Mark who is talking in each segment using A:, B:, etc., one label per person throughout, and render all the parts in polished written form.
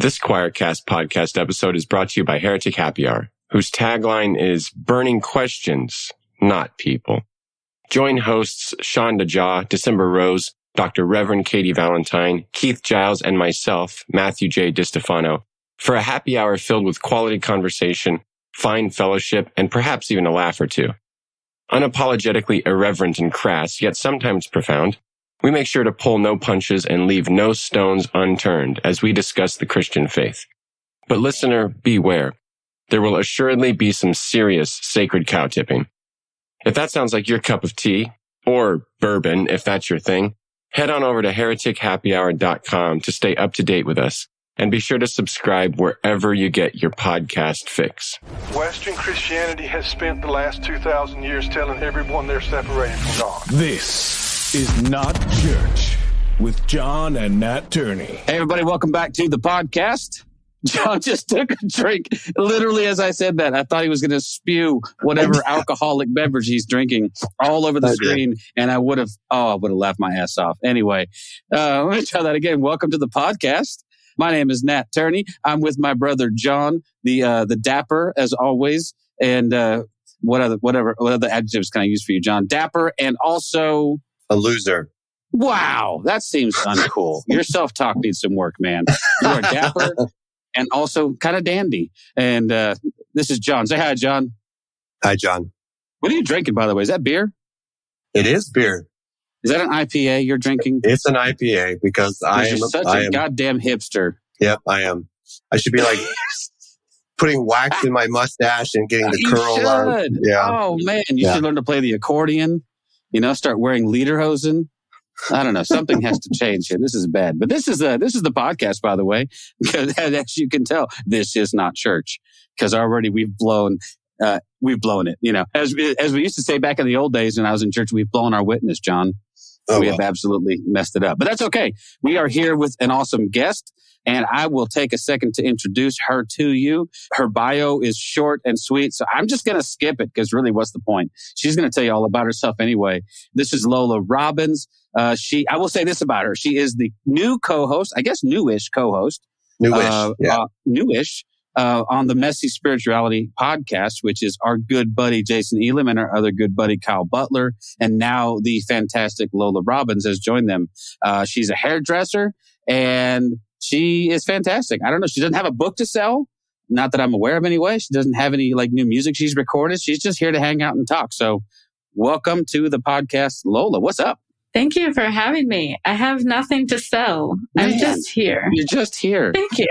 A: This Quoircast Podcast episode is brought to you by Heretic Happy Hour, whose tagline is burning questions, not people. Join hosts Sean DeJaw, December Rose, Dr. Reverend Katie Valentine, Keith Giles, and myself, Matthew J. DiStefano, for a happy hour filled with quality conversation, fine fellowship, and perhaps even a laugh or two. Unapologetically irreverent and crass, yet sometimes profound, we make sure to pull no punches and leave no stones unturned as we discuss the Christian faith. But listener, beware. There will assuredly be some serious sacred cow tipping. If that sounds like your cup of tea, or bourbon if that's your thing, head on over to heretichappyhour.com to stay up to date with us. And be sure to subscribe wherever you get your podcast fix.
B: Western Christianity has spent the last 2,000 years telling everyone they're separated from God.
C: This is Not Church with John and Nat Turney.
D: Hey, everybody, welcome back to the podcast. John just took a drink. Literally, as I said that, I thought he was going to spew whatever alcoholic beverage he's drinking all over the screen, and I would have laughed my ass off. Anyway, let me try that again. Welcome to the podcast. My name is Nat Turney. I'm with my brother John, the dapper as always, and what other adjectives can I use for you, John? Dapper and also
E: a loser.
D: Wow, that seems uncool. Your self-talk needs some work, man. You are dapper and also kind of dandy. And this is John. Say hi, John.
E: Hi, John.
D: What are you drinking, by the way? Is that beer?
E: It is beer.
D: Is that an IPA you're drinking?
E: It's an IPA because I am
D: such a goddamn hipster.
E: Yep, I am. I should be like putting wax in my mustache and getting the curl out.
D: Yeah. Oh man, you should learn to play the accordion. You know, start wearing lederhosen. I don't know. Something has to change here. This is bad. But this is the podcast, by the way, because as you can tell, this is not church because already we've blown it. You know, as we used to say back in the old days when I was in church, we've blown our witness, John. We have absolutely messed it up, but that's okay. We are here with an awesome guest, and I will take a second to introduce her to you. Her bio is short and sweet, so I'm just going to skip it because really, what's the point? She's going to tell you all about herself anyway. This is Lola Robbins. I will say this about her. She is the new co-host, I guess newish co-host. Newish. On the Messy Spirituality podcast, which is our good buddy Jason Elam and our other good buddy Kyle Butler. And now the fantastic Lola Robbins has joined them. She's a hairdresser and she is fantastic. I don't know. She doesn't have a book to sell. Not that I'm aware of anyway. She doesn't have any new music she's recorded. She's just here to hang out and talk. So welcome to the podcast, Lola. What's up?
F: Thank you for having me. I have nothing to sell. I'm just here.
D: You're just here.
F: Thank you.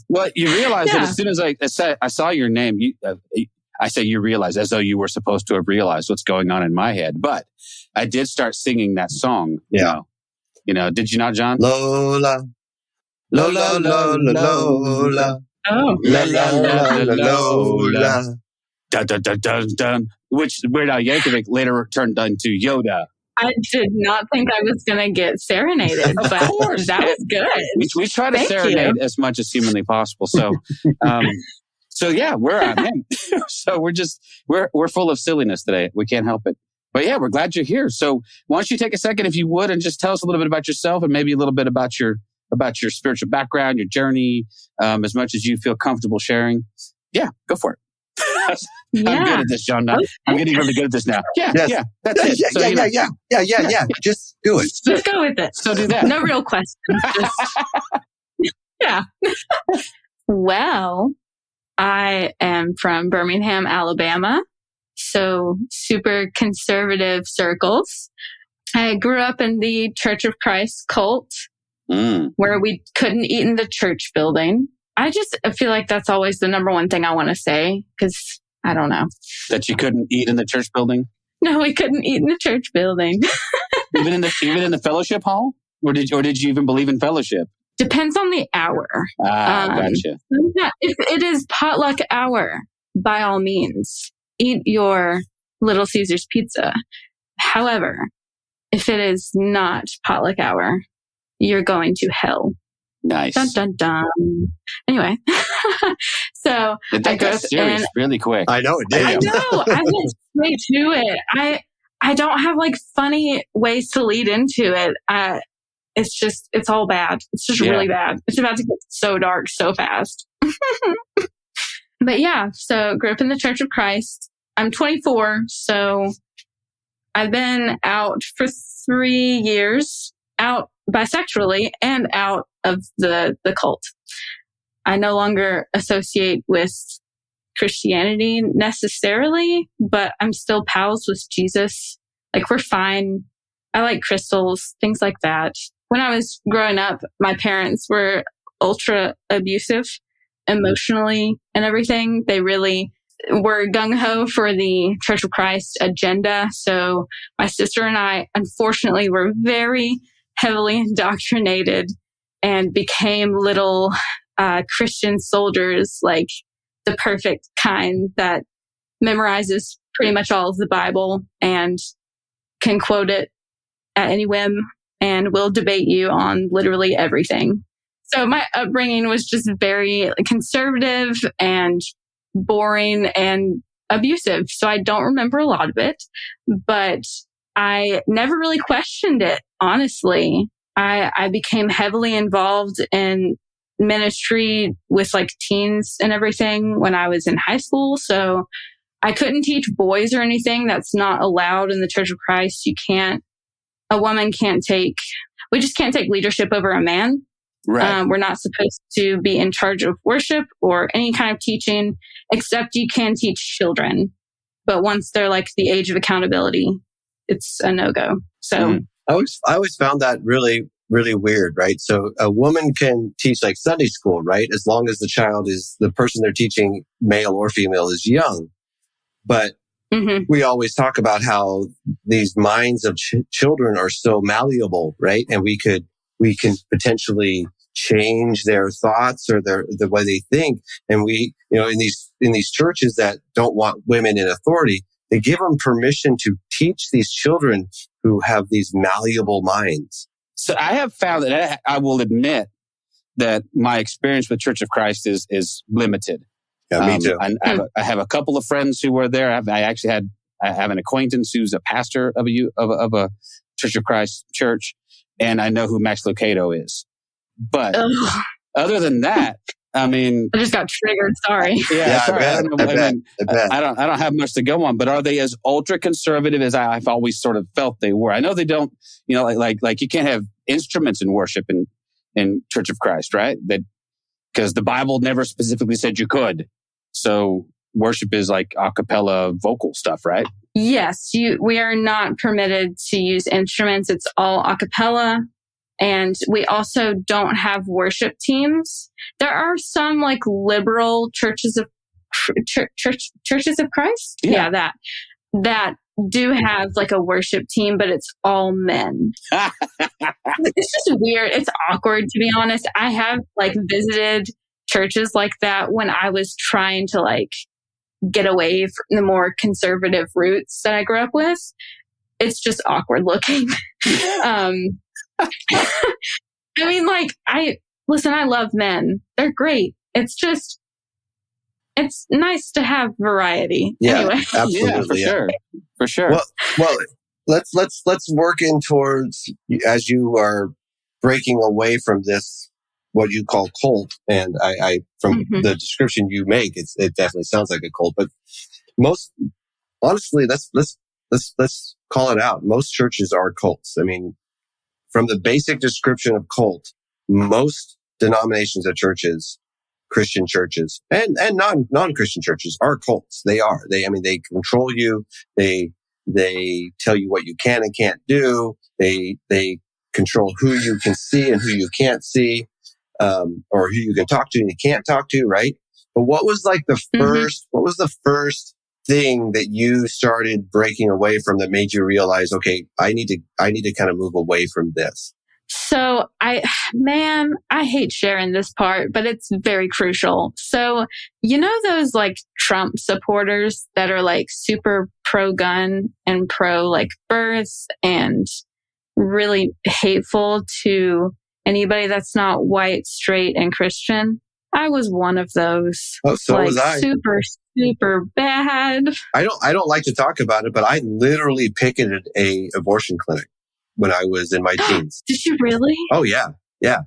D: Well, you realize that as soon as I saw your name, I say you realize as though you were supposed to have realized what's going on in my head. But I did start singing that song. You know, did you not, John?
E: Lola, Lola, Lola, Lola.
F: Oh,
E: Lola, Lola, Lola.
D: Dun, dun, dun, dun, dun, which Weird Al Yankovic later turned into Yoda.
F: I did not think I was going to get serenaded, but that was good.
D: We try to serenade as much as humanly possible. So, we're full of silliness today. We can't help it. But yeah, we're glad you're here. So why don't you take a second, if you would, and just tell us a little bit about yourself and maybe a little bit about your spiritual background, your journey, as much as you feel comfortable sharing. Yeah, go for it. I'm good at this, John. I'm getting really good at this now. Yeah, that's it.
E: Yeah. Just do it.
F: Just go with it.
D: So do that.
F: No real questions. Yeah. Well, I am from Birmingham, Alabama. So super conservative circles. I grew up in the Church of Christ cult, where we couldn't eat in the church building. I feel like that's always the number one thing I want to say, because I don't know.
D: That you couldn't eat in the church building?
F: No, we couldn't eat in the church building.
D: even in the fellowship hall? Or did you even believe in fellowship?
F: Depends on the hour.
D: Gotcha.
F: If it is potluck hour, by all means, eat your Little Caesars pizza. However, if it is not potluck hour, you're going to hell.
D: Nice.
F: Dun, dun, dun. Anyway, so
D: I got serious really quick.
E: I know it did.
F: I know. I went straight to it. I don't have funny ways to lead into it. it's all bad. It's just really bad. It's about to get so dark so fast. But yeah, so grew up in the Church of Christ. I'm 24, so I've been out for 3 years, out bisexually and out of the cult. I no longer associate with Christianity necessarily, but I'm still pals with Jesus. Like, we're fine. I like crystals, things like that. When I was growing up, my parents were ultra abusive emotionally and everything. They really were gung-ho for the Church of Christ agenda. So my sister and I, unfortunately, were very heavily indoctrinated and became little Christian soldiers, like the perfect kind that memorizes pretty much all of the Bible and can quote it at any whim and will debate you on literally everything. So my upbringing was just very conservative and boring and abusive. So I don't remember a lot of it, but I never really questioned it, honestly. I became heavily involved in ministry with like teens and everything when I was in high school. So I couldn't teach boys or anything. That's not allowed in the Church of Christ. A woman we just can't take leadership over a man.
D: Right.
F: We're not supposed to be in charge of worship or any kind of teaching, except you can teach children. But once they're like the age of accountability, it's a no-go. So
E: I always found that really, really weird, right? So a woman can teach like Sunday school, right? As long as the person they're teaching, male or female, is young. But we always talk about how these minds of children are so malleable, right? And we can potentially change their thoughts or the way they think. And we, in these churches that don't want women in authority, they give them permission to teach these children who have these malleable minds.
D: So I have found that I will admit that my experience with Church of Christ is limited.
E: Yeah, me too.
D: I have a couple of friends who were there. I have an acquaintance who's a pastor of a Church of Christ church, and I know who Max Lucado is. But other than that, I mean,
F: I just got triggered. Sorry.
D: Yeah, sorry.
E: I bet.
D: I don't have much to go on. But are they as ultra conservative as I've always sort of felt they were? I know they don't. Like you can't have instruments in worship in Church of Christ, right? Because the Bible never specifically said you could. So worship is like a cappella vocal stuff, right?
F: Yes, we are not permitted to use instruments. It's all a cappella. And we also don't have worship teams. There are some like liberal churches of Christ. Yeah, that do have like a worship team, but it's all men. It's just weird. It's awkward, to be honest. I have like visited churches like that when I was trying to like get away from the more conservative roots that I grew up with. It's just awkward looking. I mean, like, I love men. They're great. It's nice to have variety.
E: Yeah,
F: anyway.
E: Absolutely.
D: Yeah, for sure.
E: Well, let's work in towards, as you are breaking away from this, what you call cult. And I from the description you make, it definitely sounds like a cult, but honestly, let's call it out. Most churches are cults. I mean, from the basic description of cult, most denominations of churches, Christian churches, and non-Christian churches are cults. They are. They control you. They tell you what you can and can't do. They control who you can see and who you can't see, or who you can talk to and you can't talk to, right? But what was like what was the first thing that you started breaking away from that made you realize, okay, I need to kind of move away from this?
F: So I hate sharing this part, but it's very crucial. So, those like Trump supporters that are like super pro-gun and pro like birth and really hateful to anybody that's not white, straight, and Christian? I was one of those.
E: Oh, so was I.
F: Super bad.
E: I don't like to talk about it, but I literally picketed a abortion clinic. when I was in my teens.
F: Did you really?
E: Oh yeah. Yeah.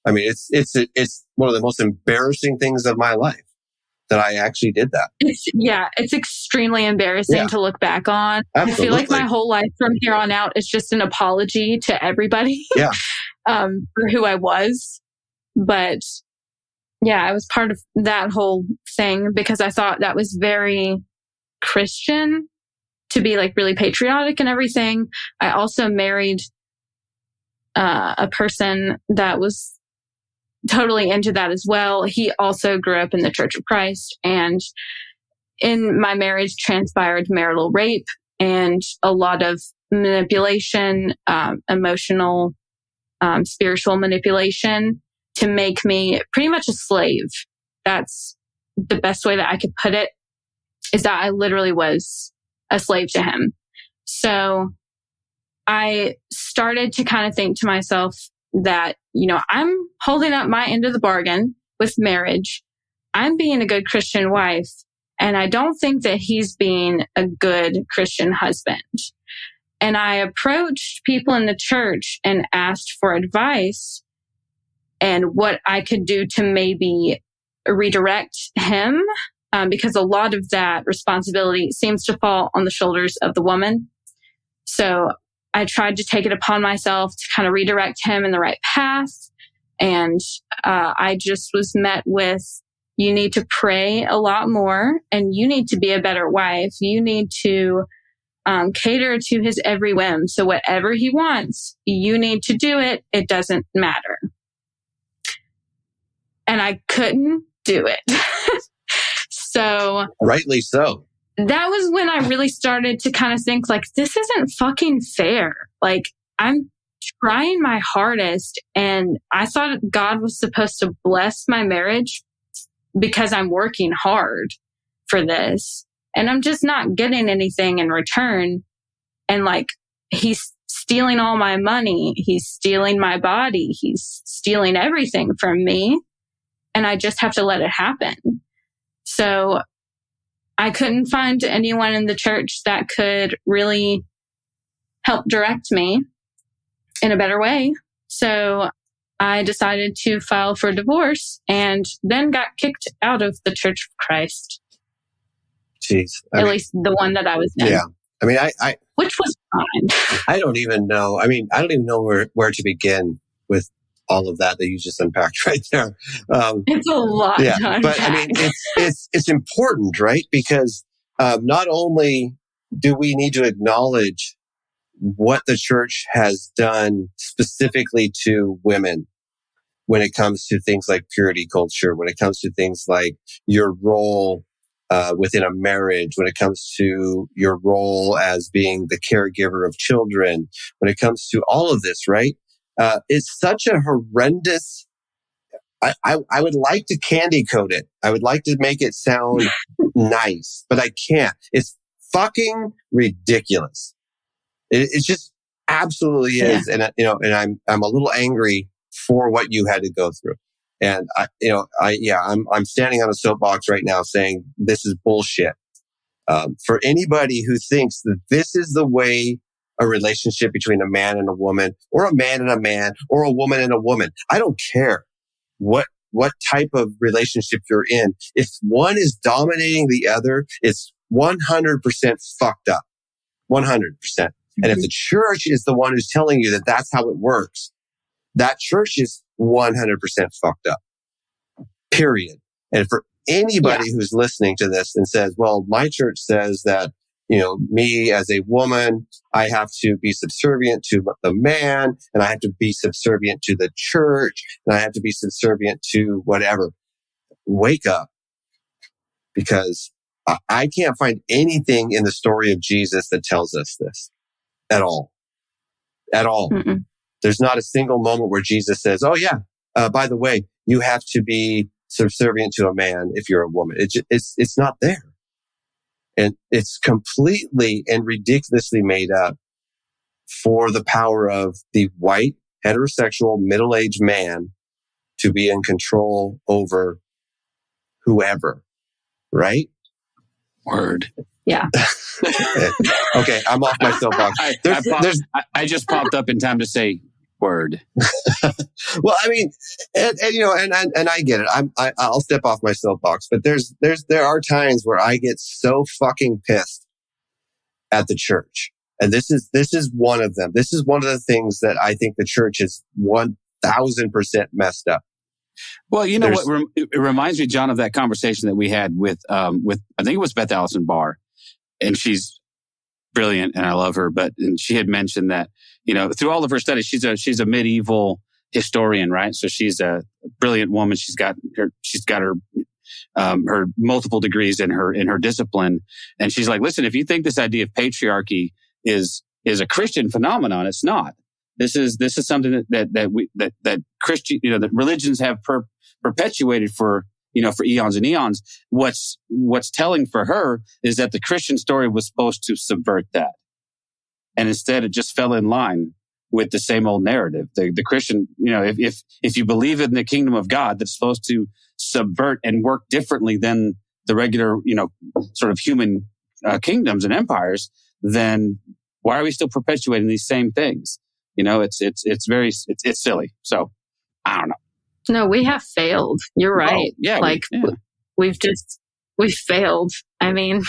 E: I mean, it's one of the most embarrassing things of my life that I actually did that.
F: It's extremely embarrassing to look back on.
E: Absolutely.
F: I feel like my whole life from here on out is just an apology to everybody for who I was. But yeah, I was part of that whole thing because I thought that was very Christian to be like really patriotic and everything. I also married a person that was totally into that as well. He also grew up in the Church of Christ, and in my marriage transpired marital rape and a lot of manipulation, emotional, spiritual manipulation to make me pretty much a slave. That's the best way that I could put it, is that I literally was a slave to him. So I started to kind of think to myself that, I'm holding up my end of the bargain with marriage. I'm being a good Christian wife, and I don't think that he's being a good Christian husband. And I approached people in the church and asked for advice and what I could do to maybe redirect him, because a lot of that responsibility seems to fall on the shoulders of the woman. So I tried to take it upon myself to kind of redirect him in the right path. And I just was met with, you need to pray a lot more, and you need to be a better wife. You need to cater to his every whim. So whatever he wants, you need to do it. It doesn't matter. And I couldn't do it. So
E: rightly so.
F: That was when I really started to kind of think like, this isn't fucking fair. Like, I'm trying my hardest, and I thought God was supposed to bless my marriage because I'm working hard for this, and I'm just not getting anything in return. And like, he's stealing all my money. He's stealing my body. He's stealing everything from me. And I just have to let it happen. So I couldn't find anyone in the church that could really help direct me in a better way. So I decided to file for divorce, and then got kicked out of the Church of Christ.
E: Jeez.
F: At least the one that I was in.
E: Yeah. I mean,
F: which was fine.
E: I don't even know. I mean, I don't even know where to begin with all of that you just unpacked right there.
F: It's a lot.
E: Yeah, but I mean, it's important, right? Because not only do we need to acknowledge what the church has done specifically to women when it comes to things like purity culture, when it comes to things like your role within a marriage, when it comes to your role as being the caregiver of children, when it comes to all of this, right? It's such a horrendous. I would like to candy coat it. I would like to make it sound nice, but I can't. It's fucking ridiculous. It just absolutely is. And I'm a little angry for what you had to go through. And I'm standing on a soapbox right now saying this is bullshit. For anybody who thinks that this is the way a relationship between a man and a woman, or a man and a man, or a woman and a woman, I don't care what type of relationship you're in. If one is dominating the other, it's 100% fucked up. 100%. And if the church is the one who's telling you that that's how it works, that church is 100% fucked up. Period. And for anybody who's listening to this and says, well, my church says that, me as a woman, I have to be subservient to the man, and I have to be subservient to the church, and I have to be subservient to whatever. Wake up. Because I can't find anything in the story of Jesus that tells us this at all. At all. Mm-mm. There's not a single moment where Jesus says, oh yeah, by the way, you have to be subservient to a man if you're a woman. It's not there. And it's completely and ridiculously made up for the power of the white, heterosexual, middle-aged man to be in control over whoever, right?
D: Word.
F: Yeah.
E: Okay, I'm off my soapbox.
D: I just popped up in time to say word.
E: Well, I mean, and I get it. I'll step off my soapbox, but there are times where I get so fucking pissed at the church, and this is one of them. This is one of the things that I think the church is 1,000% messed up.
D: Well, you know what? It reminds me, John, of that conversation that we had with I think it was Beth Allison Barr, and she's brilliant and I love her. And she had mentioned that, through all of her studies, she's a medieval historian, right? So she's a brilliant woman. She's got her multiple degrees in her discipline. And she's like, listen, if you think this idea of patriarchy is a Christian phenomenon, it's not. This is something that Christian, that religions have perpetuated for eons and eons. What's telling for her is that the Christian story was supposed to subvert that. And instead it just fell in line with the same old narrative. The Christian, if you believe in the kingdom of God that's supposed to subvert and work differently than the regular, sort of human kingdoms and empires, then why are we still perpetuating these same things? It's silly. So I don't know.
F: No, we have failed. You're right.
D: Yeah.
F: We've failed. I mean,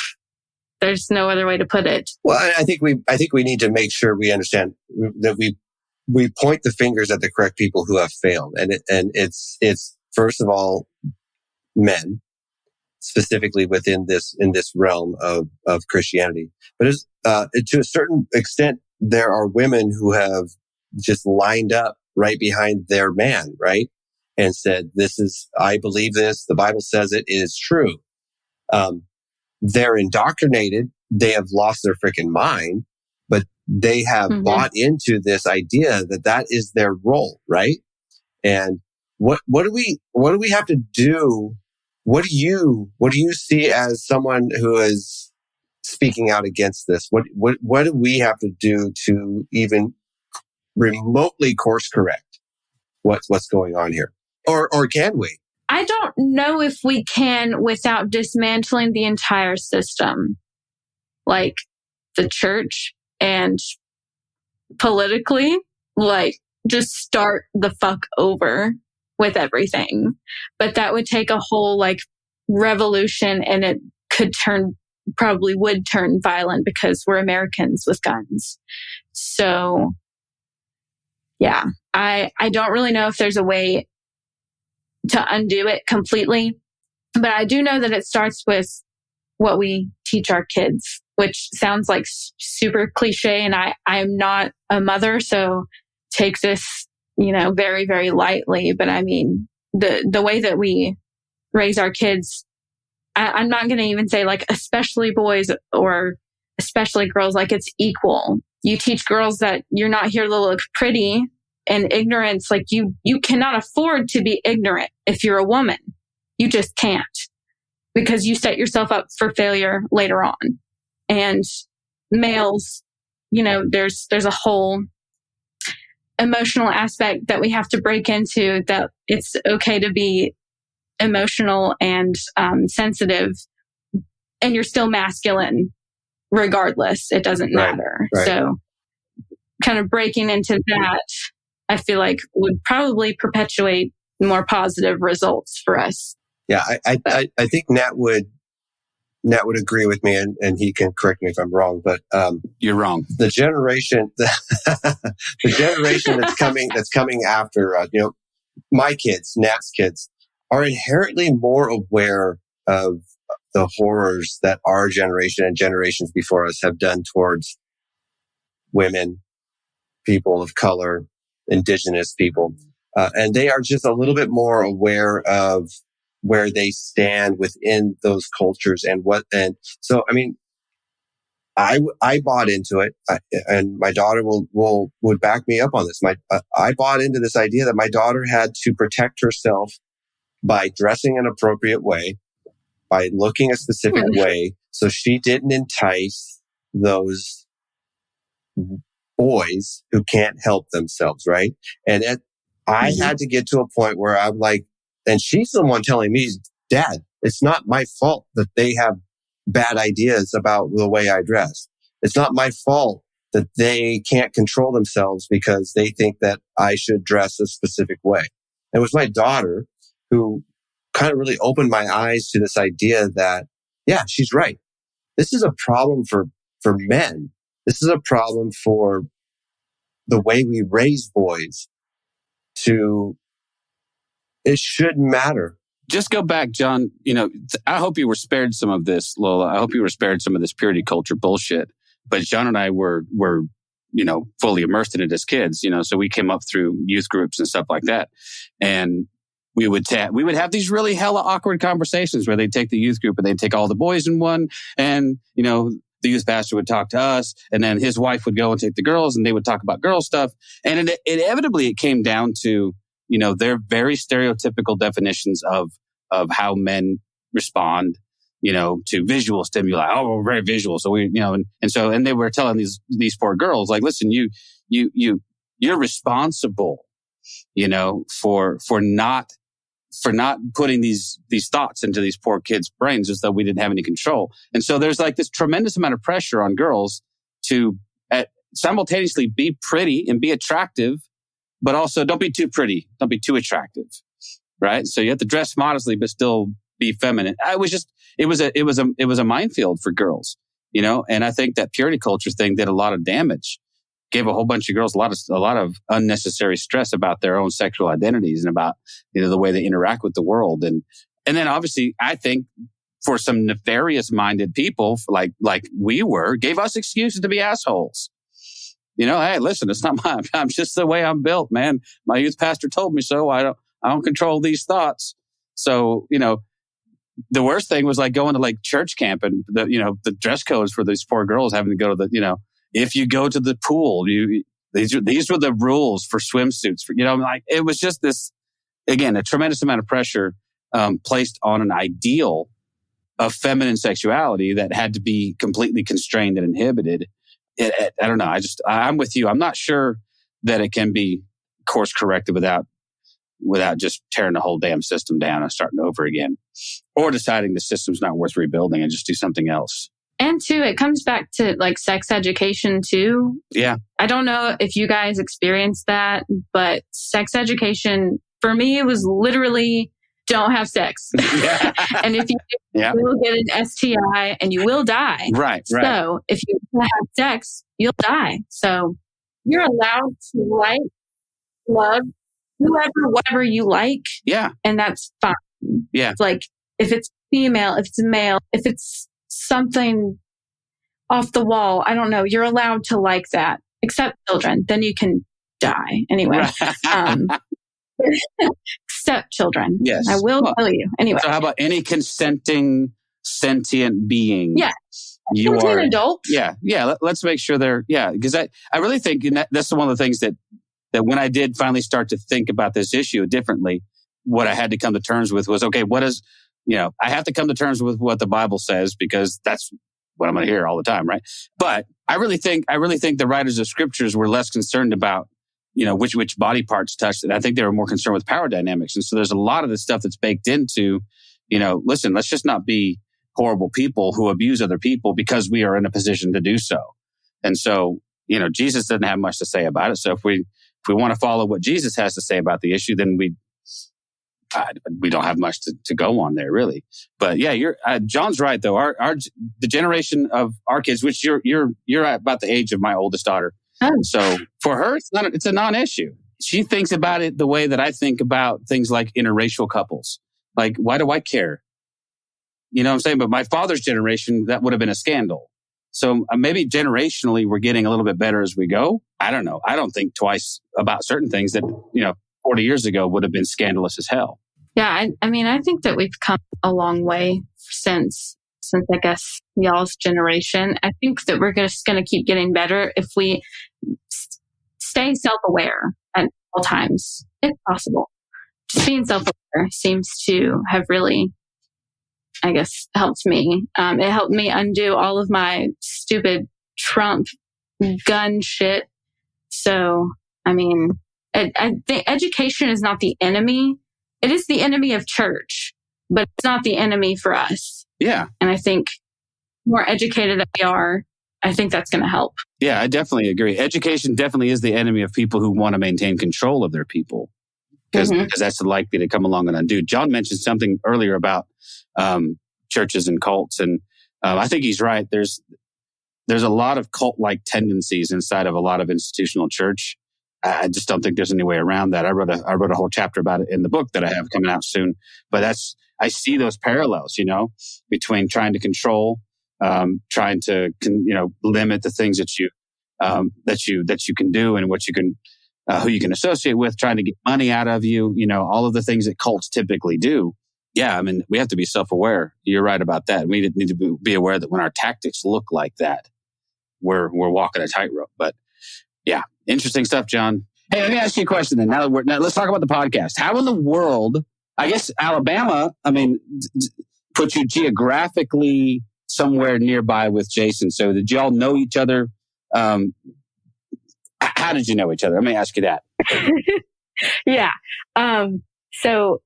F: there's no other way to put it.
E: Well, I think we need to make sure we understand that we point the fingers at the correct people who have failed. And it's first of all, men, specifically in this realm of Christianity. But to a certain extent, there are women who have just lined up right behind their man, right? And said, I believe this. The Bible says it is true. They're indoctrinated. They have lost their freaking mind, but they have bought into this idea that is their role, right? And what do we have to do? What do you see as someone who is speaking out against this? What do we have to do to even remotely course correct what's going on here? Or can we?
F: I don't know if we can without dismantling the entire system, like the church and politically, just start the fuck over with everything. But that would take a whole revolution, and it probably would turn violent because we're Americans with guns. So yeah, I don't really know if there's a way to undo it completely, but I do know that it starts with what we teach our kids, which sounds like super cliche, and I'm not a mother, so take this, very, very lightly. But I mean, the way that we raise our kids, I'm not going to even say especially boys or especially girls, it's equal. You teach girls that you're not here to look pretty. And ignorance, you cannot afford to be ignorant if you're a woman. You just can't, because you set yourself up for failure later on. And males, there's a whole emotional aspect that we have to break into, that it's okay to be emotional and sensitive, and you're still masculine regardless. It doesn't matter. Right. So kind of breaking into that, I feel like would probably perpetuate more positive results for us.
E: Yeah, I think Nat would agree with me, and he can correct me if I'm wrong, but
D: you're wrong.
E: The generation the generation that's coming after my kids, Nat's kids, are inherently more aware of the horrors that our generation and generations before us have done towards women, people of color, indigenous people. And they are just a little bit more aware of where they stand within those cultures and so, I mean, I bought into it, and my daughter would back me up on this. I bought into this idea that my daughter had to protect herself by dressing an appropriate way, by looking a specific way, so she didn't entice those boys who can't help themselves, right? And I had to get to a point where I'm like, and she's the one telling me, Dad, it's not my fault that they have bad ideas about the way I dress. It's not my fault that they can't control themselves because they think that I should dress a specific way. It was my daughter who kind of really opened my eyes to this idea that, yeah, she's right. This is a problem for men. This is a problem for the way we raise boys. It should matter.
D: Just go back, John. I hope you were spared some of this, Lola. I hope you were spared some of this purity culture bullshit. But John and I were fully immersed in it as kids, so we came up through youth groups and stuff like that. And we would have these really hella awkward conversations where they'd take the youth group and they'd take all the boys in one. And, the youth pastor would talk to us, and then his wife would go and take the girls, and they would talk about girl stuff. And inevitably it came down to, their very stereotypical definitions of how men respond, to visual stimuli. Oh, we're very visual. So and they were telling these poor girls, like, listen, you're responsible, for not putting these thoughts into these poor kids' brains as though we didn't have any control. And so there's like this tremendous amount of pressure on girls to simultaneously be pretty and be attractive, but also don't be too pretty, don't be too attractive, right? So you have to dress modestly, but still be feminine. It was a minefield for girls, and I think that purity culture thing did a lot of damage. Gave a whole bunch of girls a lot of unnecessary stress about their own sexual identities and about, the way they interact with the world. And then obviously I think for some nefarious minded people like we were, gave us excuses to be assholes. Hey, listen, it's not I'm just the way I'm built, man. My youth pastor told me so. I don't control these thoughts. So, the worst thing was like going to like church camp and the dress codes for these poor girls having to go to if you go to the pool, these were the rules for swimsuits. It was just this, again, a tremendous amount of pressure placed on an ideal of feminine sexuality that had to be completely constrained and inhibited. I don't know. I'm with you. I'm not sure that it can be course corrected without just tearing the whole damn system down and starting over again, or deciding the system's not worth rebuilding and just do something else.
F: And too, it comes back to like sex education too.
D: Yeah.
F: I don't know if you guys experienced that, but sex education for me was literally don't have sex. Yeah. And if you do, you will get an STI and you will die.
D: Right.
F: So if you have sex, you'll die. So you're allowed to love whoever, whatever you like.
D: Yeah.
F: And that's fine.
D: Yeah.
F: Like if it's female, if it's male, if it's something off the wall, I don't know. You're allowed to like that, except children. Then you can die anyway. Except children.
D: Yes.
F: I will tell you anyway.
D: So how about any consenting sentient being?
F: Yeah.
D: You are
F: an adult.
D: Yeah. Yeah. Let's make sure they're, because I really think that's one of the things that when I did finally start to think about this issue differently, what I had to come to terms with was, okay, what is, I have to come to terms with what the Bible says because that's what I'm going to hear all the time, right? But I really think the writers of scriptures were less concerned about, which body parts touched it. I think they were more concerned with power dynamics. And so there's a lot of the stuff that's baked into, listen, let's just not be horrible people who abuse other people because we are in a position to do so. And so, Jesus doesn't have much to say about it. So if we want to follow what Jesus has to say about the issue, then we don't have much to go on there, really. But yeah, John's right though. The generation of our kids, which you're at about the age of my oldest daughter. Oh. So for her, it's a non-issue. She thinks about it the way that I think about things like interracial couples. Like, why do I care? You know what I'm saying? But my father's generation, that would have been a scandal. So maybe generationally, we're getting a little bit better as we go. I don't know. I don't think twice about certain things that, 40 years ago would have been scandalous as hell.
F: Yeah. I think that we've come a long way since I guess y'all's generation. I think that we're just going to keep getting better if we stay self-aware at all times, if possible. Just being self-aware seems to have really, I guess, helped me. It helped me undo all of my stupid Trump gun shit. So, I think education is not the enemy. It is the enemy of church, but it's not the enemy for us.
D: Yeah.
F: And I think more educated that we are, I think that's going to help.
D: Yeah, I definitely agree. Education definitely is the enemy of people who want to maintain control of their people, because that's likely to come along and undo. John mentioned something earlier about churches and cults, and I think he's right. There's a lot of cult-like tendencies inside of a lot of institutional church. I just don't think there's any way around that. I wrote a whole chapter about it in the book that I have coming out soon. But I see those parallels, between trying to control, trying to limit the things that you can do and what you can who you can associate with, trying to get money out of you, all of the things that cults typically do. Yeah, I mean, we have to be self-aware. You're right about that. We need to be aware that when our tactics look like that, we're walking a tightrope. But yeah, interesting stuff, John. Hey, let me ask you a question then. Now let's talk about the podcast. How in the world, I guess Alabama, put you geographically somewhere nearby with Jason. So did y'all know each other? How did you know each other? Let me ask you that.
F: Yeah. So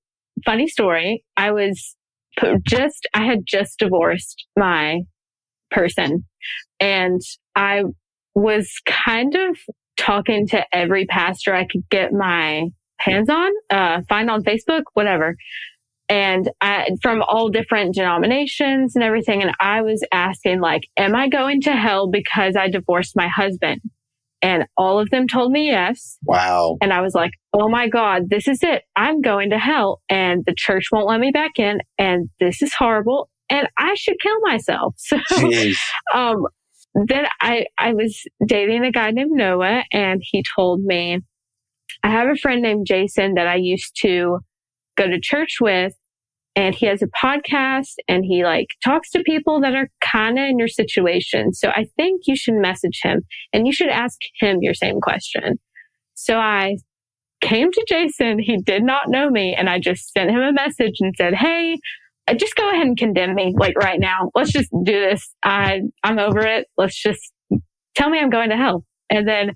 F: funny story. I had just divorced my person, and I was kind of talking to every pastor I could get my hands on, find on Facebook, whatever. And from all different denominations and everything. And I was asking, am I going to hell because I divorced my husband? And all of them told me yes.
E: Wow.
F: And I was like, oh my God, this is it. I'm going to hell and the church won't let me back in. And this is horrible. And I should kill myself. So, then I was dating a guy named Noah, and he told me, I have a friend named Jason that I used to go to church with, and he has a podcast, and he talks to people that are kind of in your situation. So I think you should message him, and you should ask him your same question. So I came to Jason. He did not know me, and I just sent him a message and said, hey, just go ahead and condemn me right now. Let's just do this. I'm over it. Let's just tell me I'm going to hell. And then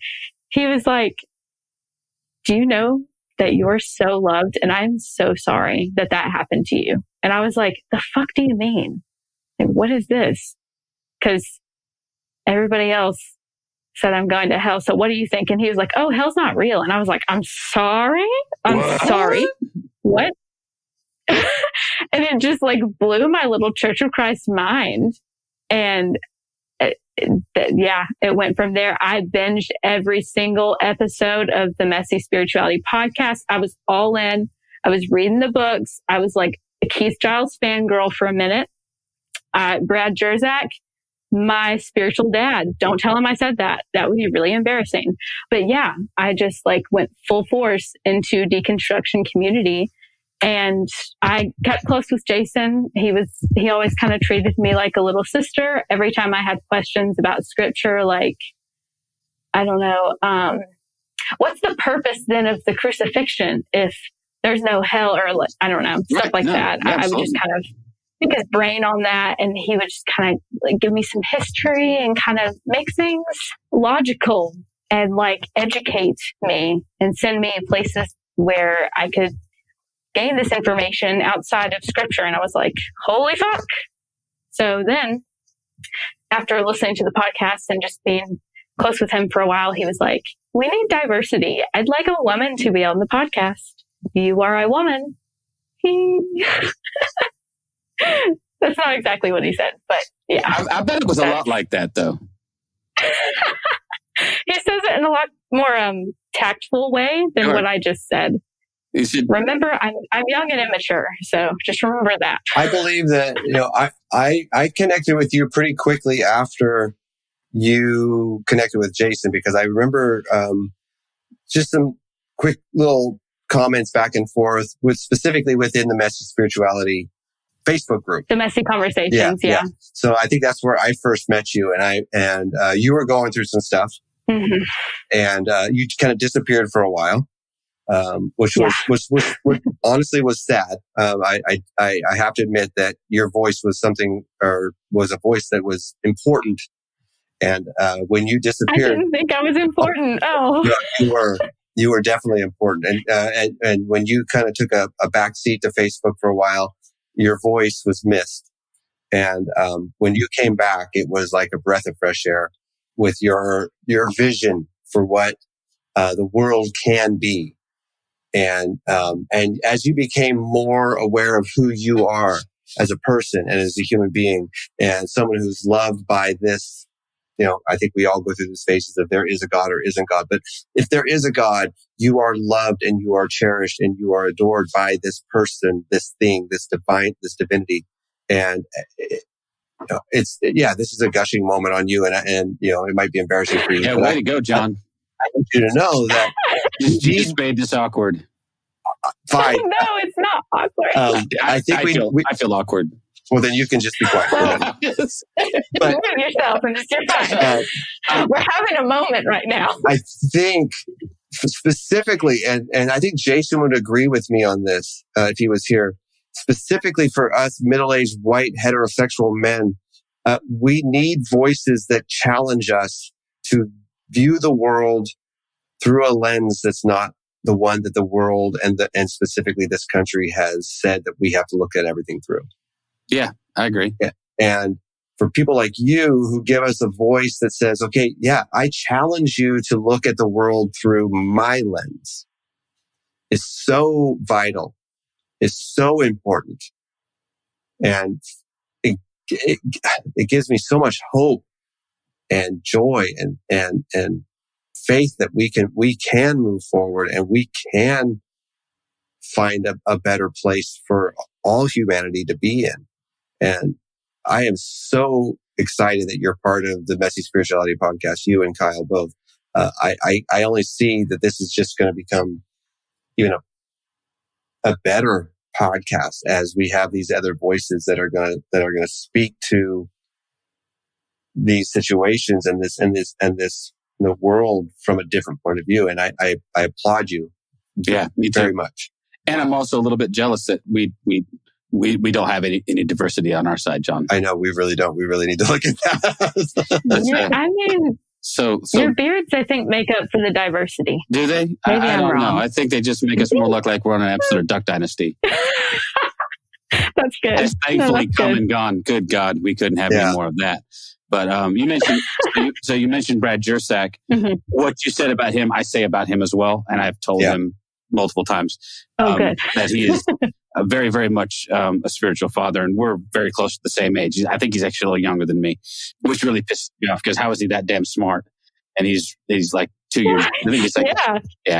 F: he was like, do you know that you're so loved? And I'm so sorry that happened to you. And I was like, the fuck do you mean? And what is this? Because everybody else said I'm going to hell. So what do you think? And he was like, oh, hell's not real. And I was like, I'm sorry. Sorry. What? And it just blew my little Church of Christ mind. And it went from there. I binged every single episode of the Messy Spirituality podcast. I was all in. I was reading the books. I was like a Keith Giles fangirl for a minute. Brad Jerzak, my spiritual dad. Don't tell him I said that. That would be really embarrassing. But yeah, I just went full force into deconstruction community. And I got close with Jason. He always kind of treated me like a little sister. Every time I had questions about scripture, I don't know, what's the purpose then of the crucifixion if there's no hell, or I don't know, stuff like that. I would just kind of pick his brain on that. And he would just kind of give me some history and kind of make things logical and educate me and send me places where I could gain this information outside of scripture. And I was like, holy fuck. So then after listening to the podcast and just being close with him for a while, he was like, we need diversity. I'd like a woman to be on the podcast. You are a woman. That's not exactly what he said, but yeah.
D: I bet it was a lot like that though.
F: He says it in a lot more tactful way than what I just said. Remember, I'm young and immature, so just remember that.
E: I believe that I connected with you pretty quickly after you connected with Jason, because I remember just some quick little comments back and forth specifically within the Messy Spirituality Facebook group.
F: The Messy Conversations, yeah.
E: So I think that's where I first met you, and you were going through some stuff, and you kind of disappeared for a while. Which honestly was sad. I have to admit that your voice was was a voice that was important. And, when you disappeared,
F: I didn't think I was important. Oh,
E: you were definitely important. And when you kind of took a back seat to Facebook for a while, your voice was missed. And when you came back, it was like a breath of fresh air with your vision for what the world can be. And as you became more aware of who you are as a person and as a human being and someone who's loved by this, I think we all go through these phases of there is a God or isn't God. But if there is a God, you are loved and you are cherished and you are adored by this person, this thing, this divinity. And this is a gushing moment on you. And it might be embarrassing for you.
D: Yeah, way to go, John.
E: I want you to know that
D: Jesus made this awkward.
E: Fine.
F: No, it's not awkward.
E: I
D: feel awkward.
E: Well, then you can just be quiet.
F: But move yourself and just get fine. We're having a moment right now.
E: I think specifically, and I think Jason would agree with me on this if he was here, specifically for us middle-aged white heterosexual men, we need voices that challenge us to view the world through a lens that's not the one that the world and specifically this country has said that we have to look at everything through.
D: Yeah, I agree.
E: Yeah. And for people like you who give us a voice that says, okay, yeah, I challenge you to look at the world through my lens is so vital, is so important. And it gives me so much hope and joy and faith that we can move forward and we can find a better place for all humanity to be in. And I am so excited that you're part of the Messy Spirituality podcast, you and Kyle both. I only see that this is just going to become, a better podcast as we have these other voices that are going to speak to these situations and this world from a different point of view. And I applaud you.
D: Yeah, me too.
E: Very much.
D: And I'm also a little bit jealous that we don't have any diversity on our side, John.
E: I know we really don't. We really need to look at that.
F: Yeah, I mean,
D: so
F: your beards, I think, make up for the diversity.
D: Do they?
F: Maybe
D: I don't
F: I'm wrong.
D: know. I think they just make us more look like we're on an episode of Duck Dynasty.
F: That's good.
D: It's thankfully come and gone. Good God, we couldn't have any more of that. But you mentioned Brad Jersak.
F: Mm-hmm.
D: What you said about him, I say about him as well, and I've told him multiple times
F: good.
D: that he is very, very much a spiritual father, and we're very close to the same age. I think he's actually a little younger than me, which really pisses me off because how is he that damn smart? And he's like 2 years. I think he's like,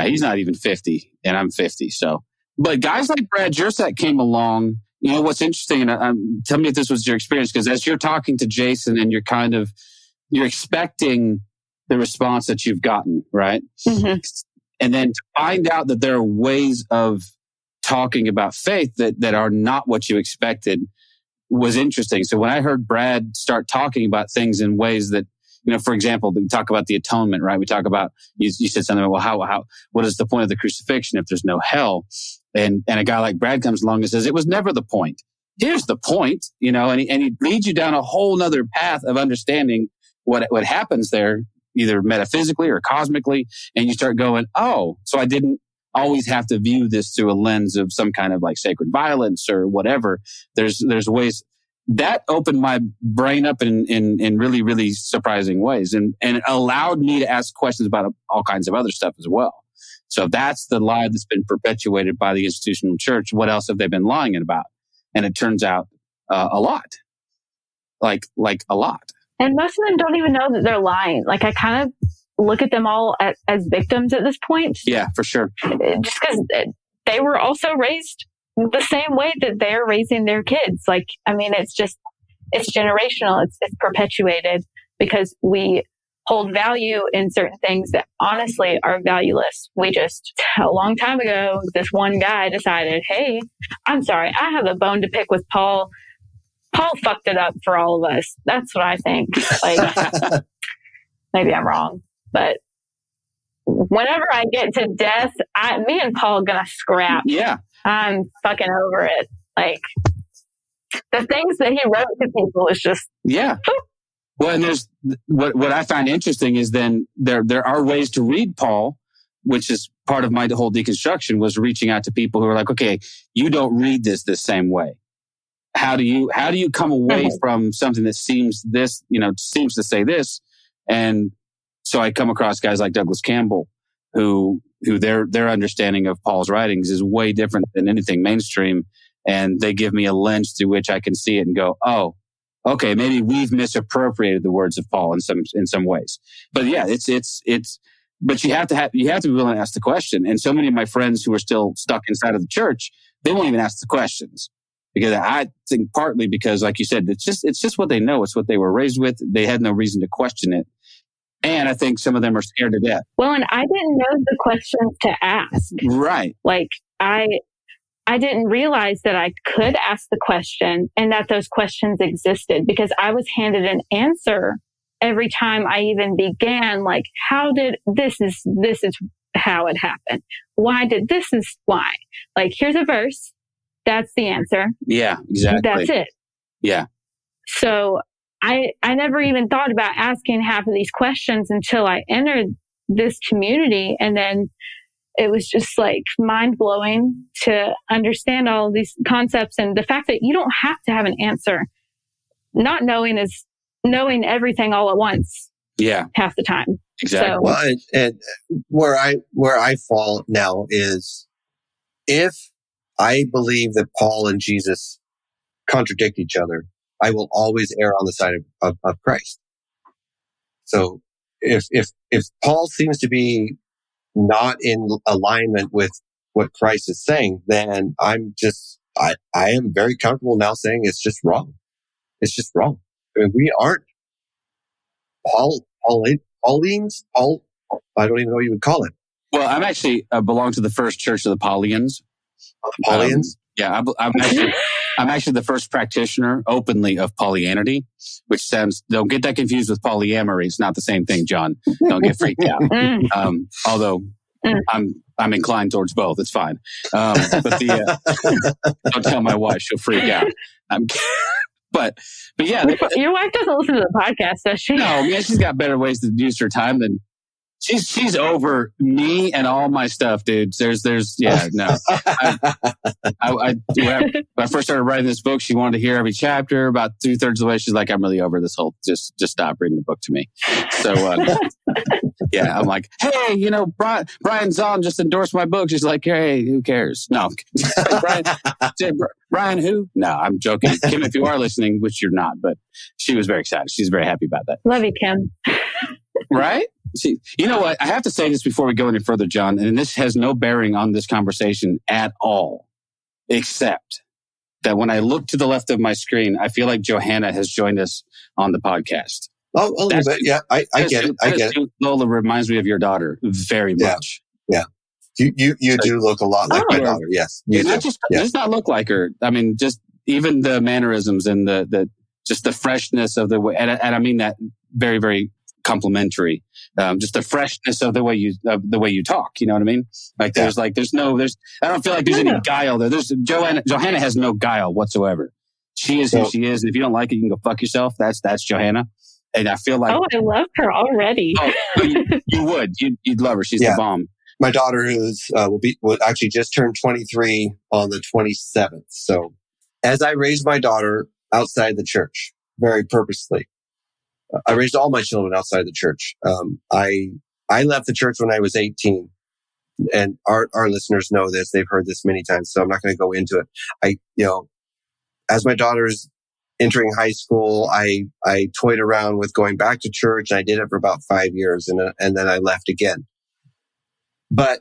D: he's not even 50, and I'm 50. So, but guys like Brad Jersak came along. You know what's interesting, and tell me if this was your experience, because as you're talking to Jason and you're expecting the response that you've gotten, right?
F: Mm-hmm.
D: And then to find out that there are ways of talking about faith that are not what you expected was interesting. So when I heard Brad start talking about things in ways that, for example, we talk about the atonement, right? We talk about, you said something about, well, what is the point of the crucifixion if there's no hell? And a guy like Brad comes along and says, it was never the point. Here's the point, and he leads you down a whole nother path of understanding what happens there, either metaphysically or cosmically. And you start going, oh, so I didn't always have to view this through a lens of some kind of like sacred violence or whatever. There's ways that opened my brain up in really, really surprising ways and allowed me to ask questions about all kinds of other stuff as well. So if that's the lie that's been perpetuated by the institutional church, what else have they been lying about? And it turns out a lot, like a lot.
F: And most of them don't even know that they're lying. Like I kind of look at them all as victims at this point.
D: Yeah, for sure.
F: Just because they were also raised the same way that they're raising their kids. Like, I mean, it's generational. It's perpetuated because we hold value in certain things that honestly are valueless. We just, a long time ago, this one guy decided, hey, I'm sorry, I have a bone to pick with Paul. Paul fucked it up for all of us. That's what I think. Like, maybe I'm wrong, but whenever I get to death, me and Paul are gonna scrap.
D: Yeah.
F: I'm fucking over it. Like, the things that he wrote to people is just...
D: Yeah. Well, and there's what I find interesting is then there are ways to read Paul, which is part of my whole deconstruction, was reaching out to people who are like, okay, you don't read this same way. how do you come away from something that seems to say this? And so I come across guys like Douglas Campbell, who their understanding of Paul's writings is way different than anything mainstream. And they give me a lens through which I can see it and go, oh, okay, maybe we've misappropriated the words of Paul in some ways. But yeah, but you have to be willing to ask the question. And so many of my friends who are still stuck inside of the church, they won't even ask the questions. Because I think partly because, like you said, it's just what they know. It's what they were raised with. They had no reason to question it. And I think some of them are scared to death.
F: Well, and I didn't know the questions to ask.
D: Right.
F: Like I didn't realize that I could ask the question and that those questions existed, because I was handed an answer every time I even began. Like, this is how it happened. Why did this is why? Like, here's a verse. That's the answer.
D: Yeah, exactly.
F: That's it.
D: Yeah.
F: So I never even thought about asking half of these questions until I entered this community. And then it was just like mind blowing to understand all of these concepts and the fact that you don't have to have an answer. Not knowing is knowing everything all at once.
D: Yeah.
F: Half the time.
D: Exactly.
F: So,
E: Well, and where I fall now is, if I believe that Paul and Jesus contradict each other, I will always err on the side of Christ. So if Paul seems to be not in alignment with what Christ is saying, then I am very comfortable now saying it's just wrong. It's just wrong. I mean, we aren't Paulines. I don't even know what you would call it.
D: Well, I'm actually belong to the first church of the Paulians.
E: Paulians?
D: Yeah, I'm actually the first practitioner openly of polyanity, which sounds, don't get that confused with polyamory. It's not the same thing, John. Don't get freaked out. Although I'm inclined towards both. It's fine. But don't tell my wife, she'll freak out. But yeah.
F: Your wife doesn't listen to the podcast, does she?
D: No, man, she's got better ways to use her time than she's over me and all my stuff, dude. Yeah, no. When I first started writing this book, she wanted to hear every chapter. About 2/3 of the way, she's like, I'm really over this whole, just stop reading the book to me. So, yeah, I'm like, hey, Brian Zahn just endorsed my book. She's like, hey, who cares? No, Brian who? No, I'm joking. Kim, if you are listening, which you're not, but she was very excited. She's very happy about that.
F: Love you, Kim.
D: Right? See, you know what? I have to say this before we go any further, John, and this has no bearing on this conversation at all, except that when I look to the left of my screen, I feel like Johanna has joined us on the podcast.
E: Oh, a little bit. Yeah, I get it. I get it.
D: Lola reminds me of your daughter very much.
E: Yeah. You do look a lot like my daughter. Yes. You do.
D: Just not look like her. I mean, just even the mannerisms and the just the freshness of the way, and I mean that very, very complimentary. Just the freshness of the way you talk. You know what I mean? Like I don't feel like there's any guile there. Johanna has no guile whatsoever. She is who she is. And if you don't like it, you can go fuck yourself. That's Johanna. And I feel like,
F: I love her already.
D: You would. You'd love her. She's the bomb.
E: My daughter, will actually just turn 23 on the 27th. So, as I raised my daughter outside the church, very purposely, I raised all my children outside the church. I left the church when I was 18, and our listeners know this. They've heard this many times, so I'm not going to go into it. As my daughter's entering high school, I toyed around with going back to church. And I did it for about 5 years, and then I left again. But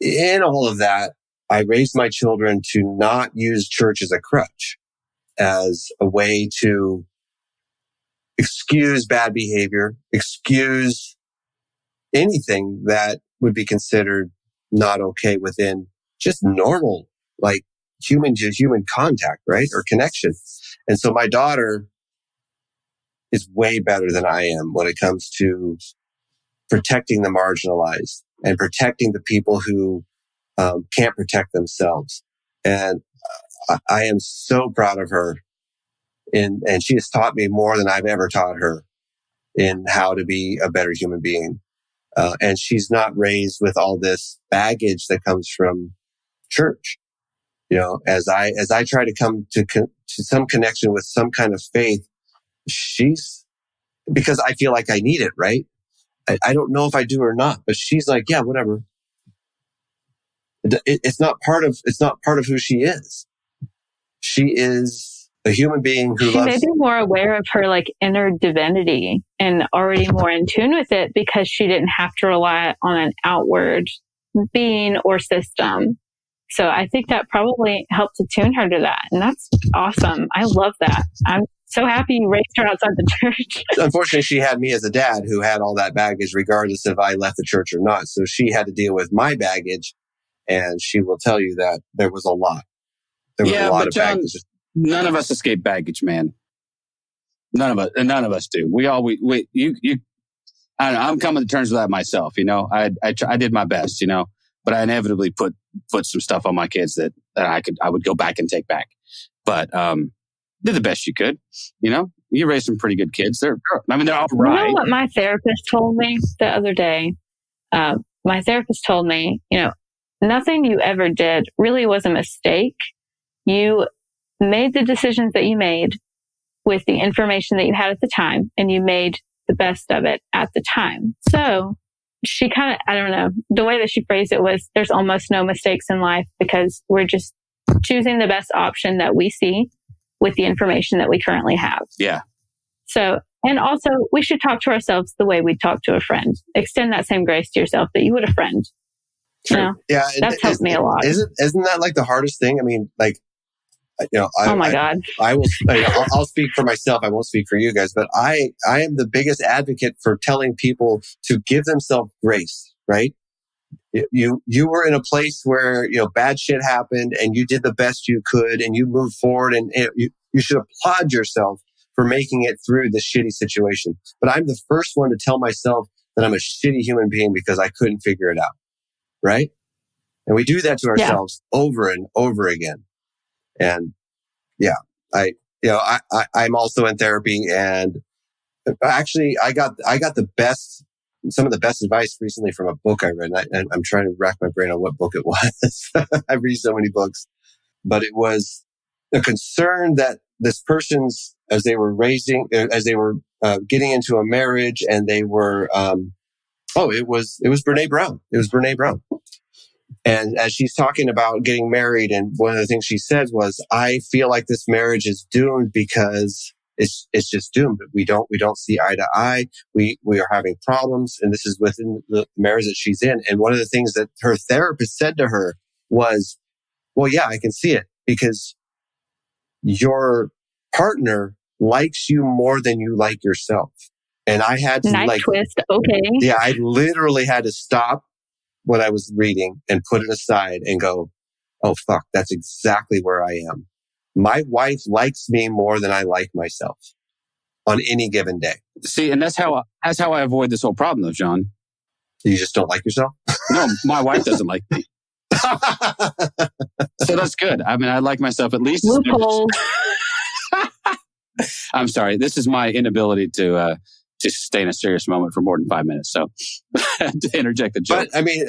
E: in all of that, I raised my children to not use church as a crutch, as a way to excuse bad behavior, excuse anything that would be considered not okay within just normal, like human to human contact, right? Or connection. And so my daughter is way better than I am when it comes to protecting the marginalized and protecting the people who can't protect themselves. And I am so proud of her. And she has taught me more than I've ever taught her in how to be a better human being. And she's not raised with all this baggage that comes from church. You know, as I try to come to some connection with some kind of faith, because I feel like I need it, right? I don't know if I do or not, but she's like, yeah, whatever. It's not part of who she is. She is a human being who loves.
F: She may be more aware of her like inner divinity and already more in tune with it because she didn't have to rely on an outward being or system. So I think that probably helped attune her to that. And that's awesome. I love that. I'm so happy you raised her outside the church.
E: Unfortunately, she had me as a dad who had all that baggage regardless if I left the church or not. So she had to deal with my baggage. And she will tell you that there was a lot. There was a lot of baggage.
D: None of us escape baggage, man. None of us do. I'm coming to terms with that myself. You know, I did my best, you know, but I inevitably put some stuff on my kids that I would go back and take back. But, did the best you could, you know, you raised some pretty good kids. They're all right.
F: You know what my therapist told me the other day? My therapist told me, you know, nothing you ever did really was a mistake. You made the decisions that you made with the information that you had at the time, and you made the best of it at the time. So she kind of, I don't know, the way that she phrased it was there's almost no mistakes in life because we're just choosing the best option that we see with the information that we currently have.
D: Yeah.
F: So, and also we should talk to ourselves the way we talk to a friend. Extend that same grace to yourself that you would a friend.
E: True.
F: You know,
E: yeah,
F: that's helped me a lot.
E: Isn't that like the hardest thing? I mean, like, you know,
F: oh my God.
E: I'll speak for myself. I won't speak for you guys, but I am the biggest advocate for telling people to give themselves grace, right? You were in a place where, you know, bad shit happened and you did the best you could and you moved forward and you should applaud yourself for making it through this shitty situation. But I'm the first one to tell myself that I'm a shitty human being because I couldn't figure it out. Right? And we do that to ourselves over and over again. And yeah, I'm also in therapy, and actually I got some of the best advice recently from a book I read. And I'm trying to rack my brain on what book it was. I read so many books, but it was a concern that this person's, as they were getting into a marriage, and they were, it was Brene Brown. It was Brene Brown. And as she's talking about getting married, and one of the things she said was, I feel like this marriage is doomed because it's just doomed. We don't see eye to eye. We are having problems, and this is within the marriage that she's in. And one of the things that her therapist said to her was, well, yeah, I can see it because your partner likes you more than you like yourself. And I had to
F: twist. Okay.
E: Yeah, I literally had to stop what I was reading and put it aside and go, oh, fuck, that's exactly where I am. My wife likes me more than I like myself on any given day.
D: See, and that's how I avoid this whole problem, though, John.
E: You just don't like yourself?
D: No, my wife doesn't like me. So that's good. I mean, I like myself at least.
F: Loophole.
D: I'm sorry. This is my inability to sustain a serious moment for more than 5 minutes. So to interject the joke.
E: But I mean,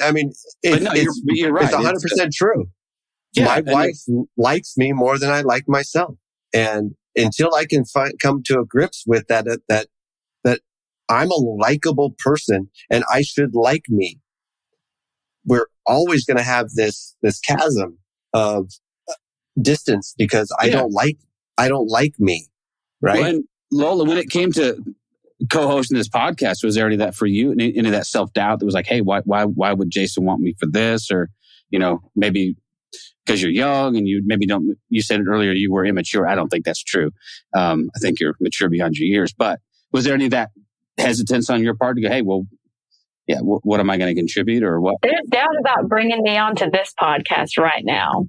D: you're right.
E: It's 100% true. Yeah, my wife likes me more than I like myself. And until I can come to a grips with that I'm a likable person and I should like me, we're always going to have this chasm of distance because I don't like me. Right.
D: Well, and Lola, when it came to co-hosting this podcast, was there any of that for you? Any of that self-doubt that was like, hey, why would Jason want me for this? Or, you know, maybe because you're young and you maybe don't, you said it earlier, you were immature. I don't think that's true. I think you're mature beyond your years. But was there any of that hesitance on your part to go, hey, well, yeah, what am I going to contribute or what?
F: There's doubt about bringing me onto this podcast right now.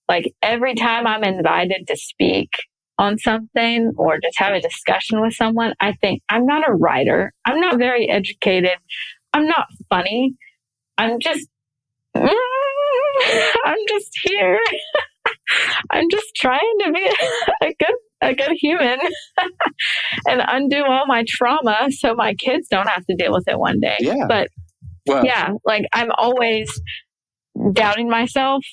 F: Like every time I'm invited to speak on something or just have a discussion with someone, I think I'm not a writer. I'm not very educated. I'm not funny. I'm just here. I'm just trying to be a good human and undo all my trauma so my kids don't have to deal with it one day.
D: Yeah.
F: But like I'm always doubting myself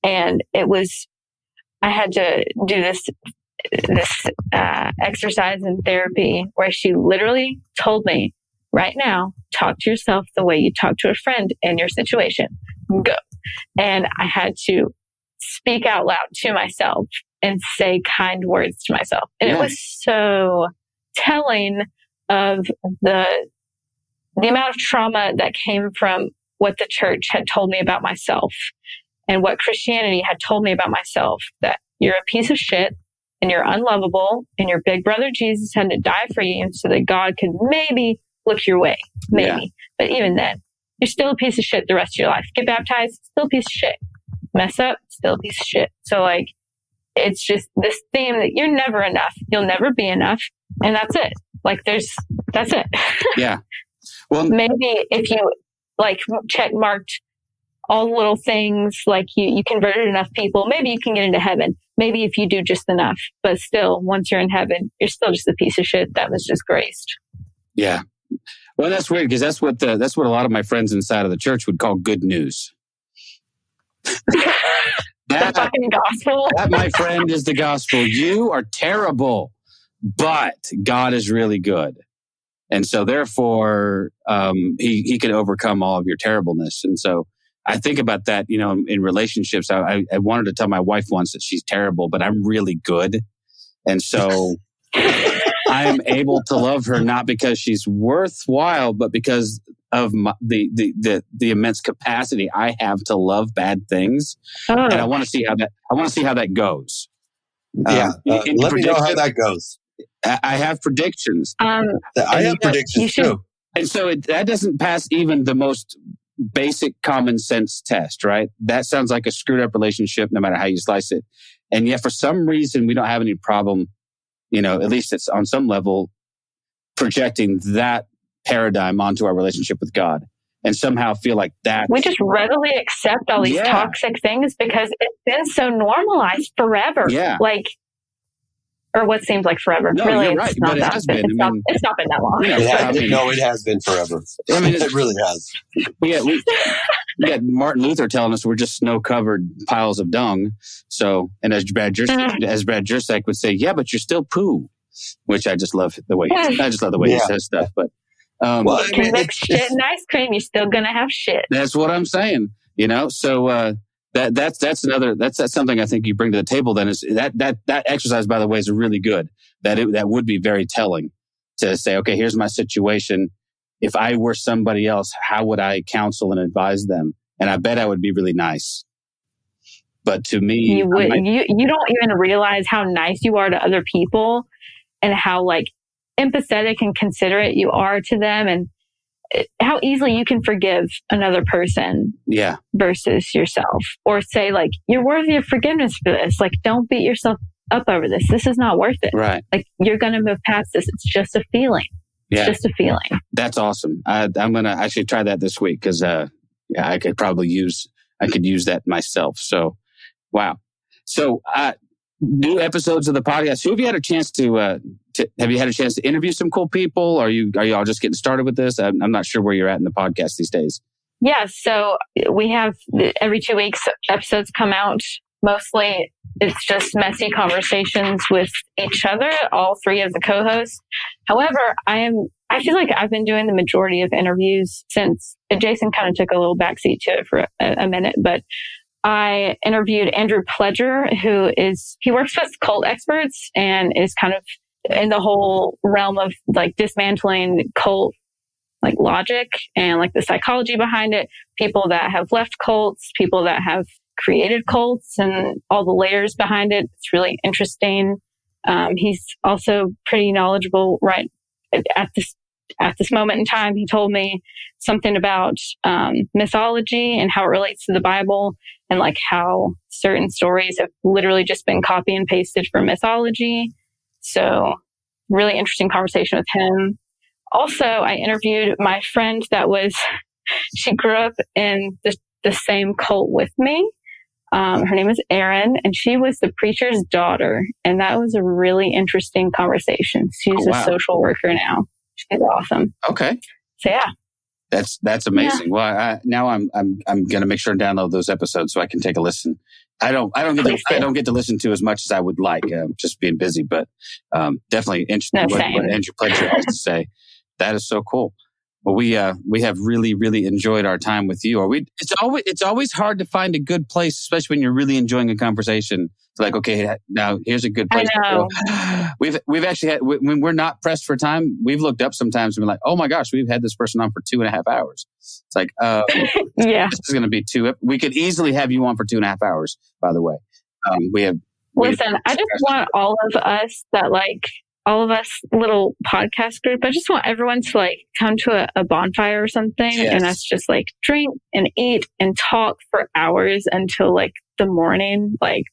F: And I had to do this exercise in therapy where she literally told me, right now, talk to yourself the way you talk to a friend in your situation. Go. And I had to speak out loud to myself and say kind words to myself. And it was so telling of the amount of trauma that came from what the church had told me about myself and what Christianity had told me about myself, that you're a piece of shit and you're unlovable and your big brother Jesus had to die for you so that God could maybe look your way. Maybe. Yeah. But even then, you're still a piece of shit the rest of your life. Get baptized, still a piece of shit. Mess up, still a piece of shit. So like, it's just this theme that you're never enough. You'll never be enough. And that's it. Like that's it.
D: Yeah. Well,
F: maybe if you like check marked all the little things, like you converted enough people, maybe you can get into heaven. Maybe if you do just enough, but still, once you're in heaven, you're still just a piece of shit that was just graced.
D: Yeah. Well, that's weird because that's what a lot of my friends inside of the church would call good news.
F: The fucking gospel.
D: That, my friend, is the gospel. You are terrible, but God is really good. And so therefore, he can overcome all of your terribleness. And so I think about that, in relationships. I wanted to tell my wife once that she's terrible, but I'm really good. And so I'm able to love her, not because she's worthwhile, but because of the immense capacity I have to love bad things. And I want to see how that goes.
E: Let me know how that goes.
D: I have predictions.
E: I have predictions too.
D: And so that doesn't pass even the most basic common sense test, right? That sounds like a screwed up relationship, no matter how you slice it. And yet, for some reason, we don't have any problem, at least it's on some level, projecting that paradigm onto our relationship with God, and somehow feel like that.
F: We just readily accept all these toxic things because it's been so normalized forever.
D: Yeah.
F: Or what seems like forever.
D: No,
F: really,
D: you're right, but it has been.
F: It's not been that long.
E: It has been forever. It really has.
D: We got Martin Luther telling us we're just snow-covered piles of dung. So, and as Brad Jersak would say, yeah, but you're still poo. Which I just love the way he says stuff. But
F: you can mix shit and ice cream, you're still gonna have shit.
D: That's what I'm saying. So that's something I think you bring to the table. Then is that exercise, by the way, is really good. That would be very telling to say, okay, here's my situation. If I were somebody else, how would I counsel and advise them? And I bet I would be really nice. But to me,
F: you don't even realize how nice you are to other people and how empathetic and considerate you are to them, and how easily you can forgive another person versus yourself, or say you're worthy of forgiveness for this. Don't beat yourself up over this. This is not worth it.
D: Right.
F: You're going to move past this. It's just a feeling. It's just a feeling.
D: That's awesome. I'm going to actually try that this week because, I could probably use that myself. So, wow. So, new episodes of the podcast. Who have you had a chance have you had a chance to interview some cool people? Are you all just getting started with this? I'm not sure where you're at in the podcast these days.
F: Yeah. So we have every 2 weeks episodes come out. Mostly it's just messy conversations with each other, all three of the co-hosts. However, I feel like I've been doing the majority of interviews since Jason kind of took a little backseat to it for a minute, but I interviewed Andrew Pledger, he works with cult experts and is kind of in the whole realm of dismantling cult logic and the psychology behind it. People that have left cults, people that have created cults, and all the layers behind it. It's really interesting. He's also pretty knowledgeable right at this moment in time. He told me something about mythology and how it relates to the Bible, and how certain stories have literally just been copy and pasted from mythology. So really interesting conversation with him. Also, I interviewed my friend she grew up in the same cult with me. Her name is Erin, and she was the preacher's daughter. And that was a really interesting conversation. She's a social worker now. She's awesome.
D: Okay.
F: So yeah.
D: That's amazing. Yeah. Well, now I'm going to make sure and download those episodes so I can take a listen I don't get to listen to as much as I would like, just being busy, but definitely interested in what Andrew Pledger has to say. That is so cool. Well, we have really, really enjoyed our time with you. It's always hard to find a good place, especially when you're really enjoying a conversation. It's like, okay, now here's a good place to go. We've actually had, when we're not pressed for time, we've looked up sometimes and been like, oh my gosh, we've had this person on for 2.5 hours. It's like, this is going to be we could easily have you on for 2.5 hours, by the way.
F: Listen, I just want all of us little podcast group. I just want everyone to like come to a bonfire or something. Yes. And us just like drink and eat and talk for hours until like the morning. Like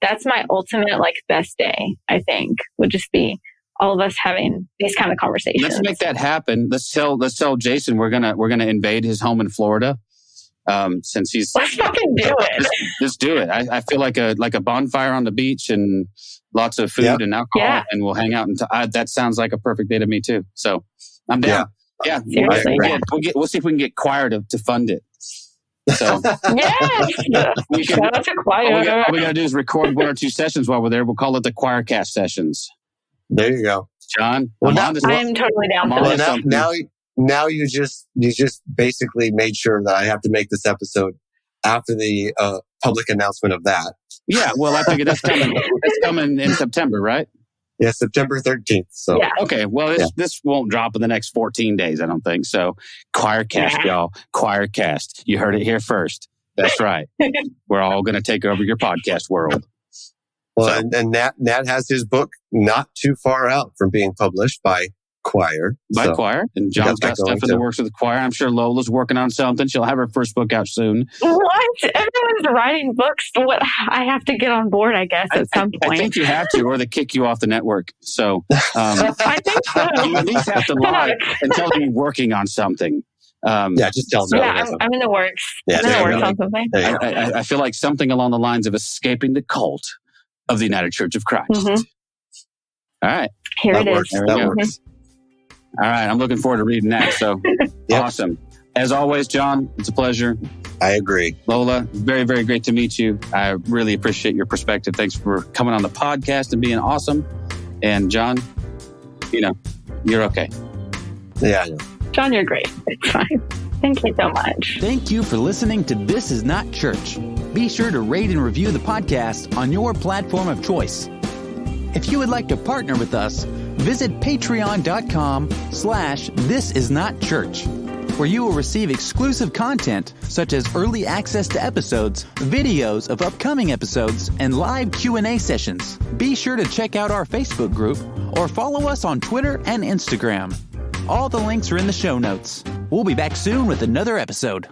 F: that's my ultimate like best day, I think, would just be all of us having these kind of conversations.
D: Let's make that happen. Let's tell Jason we're gonna invade his home in Florida. Since he's
F: let's fucking do it.
D: Let's do it. I feel like a bonfire on the beach and lots of food and alcohol, and we'll hang out. And that sounds like a perfect day to me too. So I'm down. Yeah. We'll see if we can get Choir to fund it. So
F: yes, shout out to Choir.
D: All we got to do is record 1 or 2 sessions while we're there. We'll call it the Quoircast sessions.
E: There you go,
D: John.
F: I'm totally down for this.
E: Now you just basically made sure that I have to make this episode after the public announcement of that.
D: Yeah, well, I figured that's coming. That's coming in September, right?
E: Yeah, September 13th. So
D: okay, well, this won't drop in the next 14 days, I don't think. So, Quoircast, y'all, Quoircast. You heard it here first. That's right. We're all going to take over your podcast world.
E: Well, and Nat has his book not too far out from being published by Choir.
D: Choir. And John's got stuff in the works with the Choir. I'm sure Lola's working on something. She'll have her first book out soon.
F: What? Everyone's writing books. What? I have to get on board, I guess, at some point.
D: I think you have to, or they kick you off the network. So
F: I think so.
D: You at least have to lie and tell them you're working on something.
E: Just tell them.
F: Yeah, I'm in the works. I'm in the works on something.
D: I feel like something along the lines of escaping the cult of the United Church of Christ. Mm-hmm. All right.
F: Here it is.
E: That works.
D: All right, I'm looking forward to reading that. So awesome. As always, John, it's a pleasure.
E: I agree.
D: Lola, very, very great to meet you. I really appreciate your perspective. Thanks for coming on the podcast and being awesome. And John, you're okay.
E: Yeah.
F: John, you're great. It's fine. Thank you so much.
G: Thank you for listening to This Is Not Church. Be sure to rate and review the podcast on your platform of choice. If you would like to partner with us, visit patreon.com/thisisnotchurch, where you will receive exclusive content such as early access to episodes, videos of upcoming episodes, and live Q&A sessions. Be sure to check out our Facebook group or follow us on Twitter and Instagram. All the links are in the show notes. We'll be back soon with another episode.